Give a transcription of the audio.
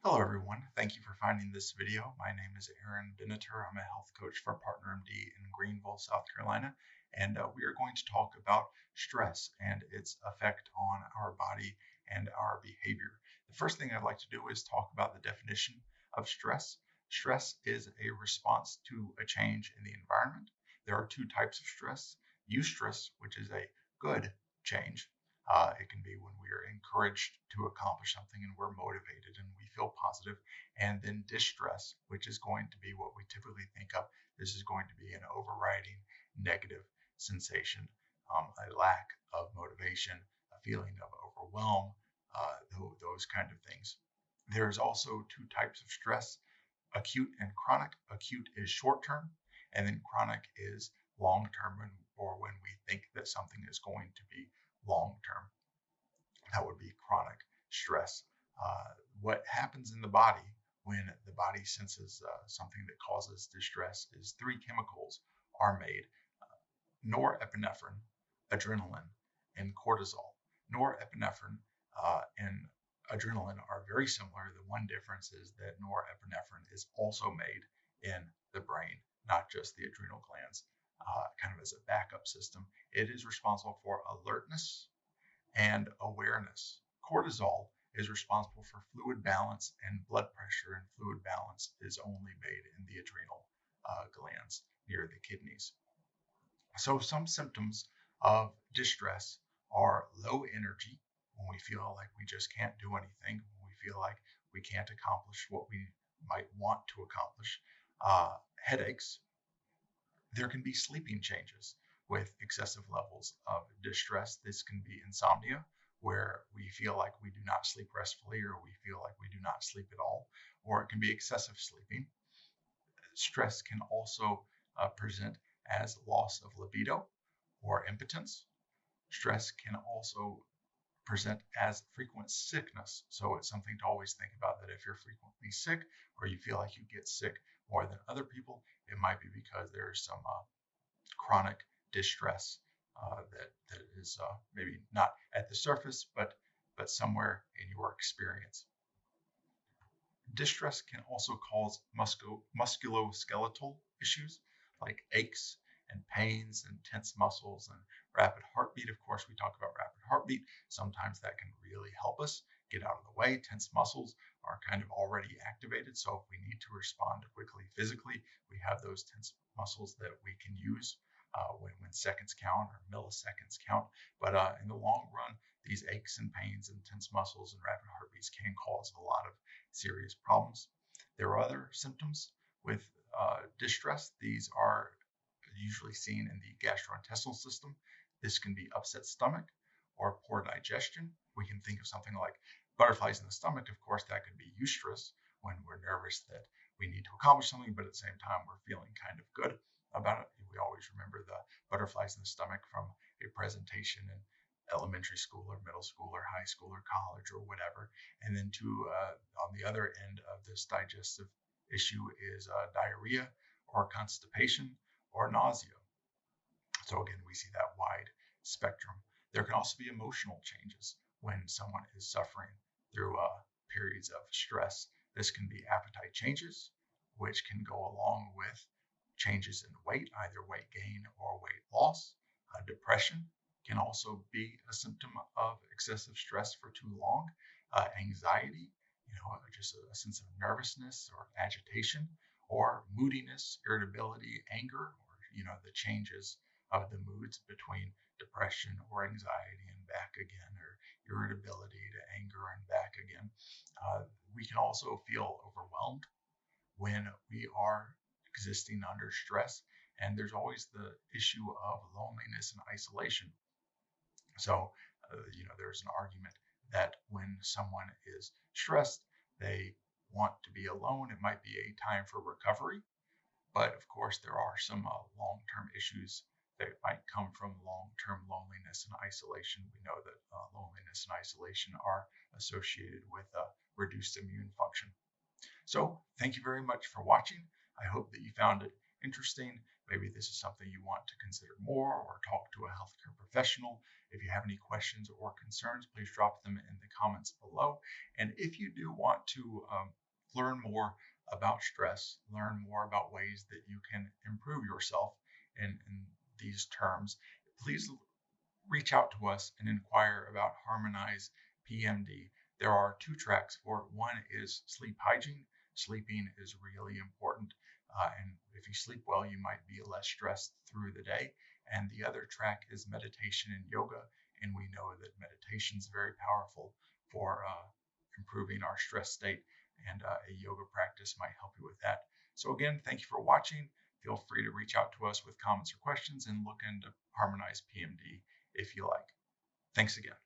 Hello everyone, thank you for finding this video. My name is Aaron Benator. I'm a health coach for Partner MD in Greenville, South Carolina, and we are going to talk about stress and its effect on our body and our behavior. The first thing I'd like to do is talk about the definition of stress. Stress is a response to a change in the environment. There are two types of stress: eustress, which is a good change. It can be when we are encouraged to accomplish something and we're motivated and we feel positive. And then distress, which is going to be what we typically think of. This is going to be an overriding negative sensation, a lack of motivation, a feeling of overwhelm, those kind of things. There's also two types of stress: acute and chronic. Acute is short term, and then chronic is long term, or when we think that something is going to be long term. That would be chronic stress. What happens in the body when the body senses something that causes distress is three chemicals are made: norepinephrine, adrenaline, and cortisol. Norepinephrine and adrenaline are very similar. The one difference is that norepinephrine is also made in the brain, not just the adrenal glands, kind of as a backup system. It is responsible for alertness and awareness. Cortisol is responsible for fluid balance and blood pressure, and fluid balance is only made in the adrenal glands near the kidneys. So, some symptoms of distress are low energy, when we feel like we just can't do anything, when we feel like we can't accomplish what we might want to accomplish, headaches. There can be sleeping changes with excessive levels of distress. This can be insomnia, where we feel like we do not sleep restfully or we feel like we do not sleep at all, or it can be excessive sleeping. Stress can also present as loss of libido or impotence. Stress can also present as frequent sickness. So it's something to always think about, that if you're frequently sick or you feel like you get sick more than other people, it might be because there's some chronic distress that is maybe not at the surface, but somewhere in your experience. Distress can also cause musculoskeletal issues like aches and pains and tense muscles and rapid heartbeat. Of course, we talk about rapid heartbeat. Sometimes that can really help us get out of the way. Tense muscles are kind of already activated. So if we need to respond quickly physically, we have those tense muscles that we can use when seconds count or milliseconds count. But in the long run, these aches and pains and tense muscles and rapid heartbeats can cause a lot of serious problems. There are other symptoms with distress. These are usually seen in the gastrointestinal system. This can be upset stomach or poor digestion. We can think of something like butterflies in the stomach. Of course, that could be eustress, when we're nervous that we need to accomplish something, but at the same time, we're feeling kind of good about it. We always remember the butterflies in the stomach from a presentation in elementary school or middle school or high school or college or whatever. And then on the other end of this digestive issue is diarrhea or constipation or nausea. So again, we see that wide spectrum. There can also be emotional changes when someone is suffering through periods of stress. This can be appetite changes, which can go along with changes in weight, either weight gain or weight loss. Depression can also be a symptom of excessive stress for too long. Anxiety, just a sense of nervousness or agitation, or moodiness, irritability, anger, or the changes of the moods between depression or anxiety and back again, or irritability to anger and back again. We can also feel overwhelmed when we are existing under stress, and there's always the issue of loneliness and isolation. So, there's an argument that when someone is stressed, they want to be alone. It might be a time for recovery, but of course, there are some long-term issues that might come from long-term loneliness and isolation. We know that loneliness and isolation are associated with reduced immune function. So thank you very much for watching. I hope that you found it interesting. maybe this is something you want to consider more or talk to a healthcare professional. If you have any questions or concerns, please drop them in the comments below. And if you do want to learn more about stress, learn more about ways that you can improve yourself in these terms, please reach out to us and inquire about Harmonize PMD. There are two tracks for it. One is sleep hygiene. Sleeping is really important. And if you sleep well, you might be less stressed through the day. And the other track is meditation and yoga. And we know that meditation is very powerful for improving our stress state. And a yoga practice might help you with that. So again, thank you for watching. Feel free to reach out to us with comments or questions and look into Harmonize PMD if you like. Thanks again.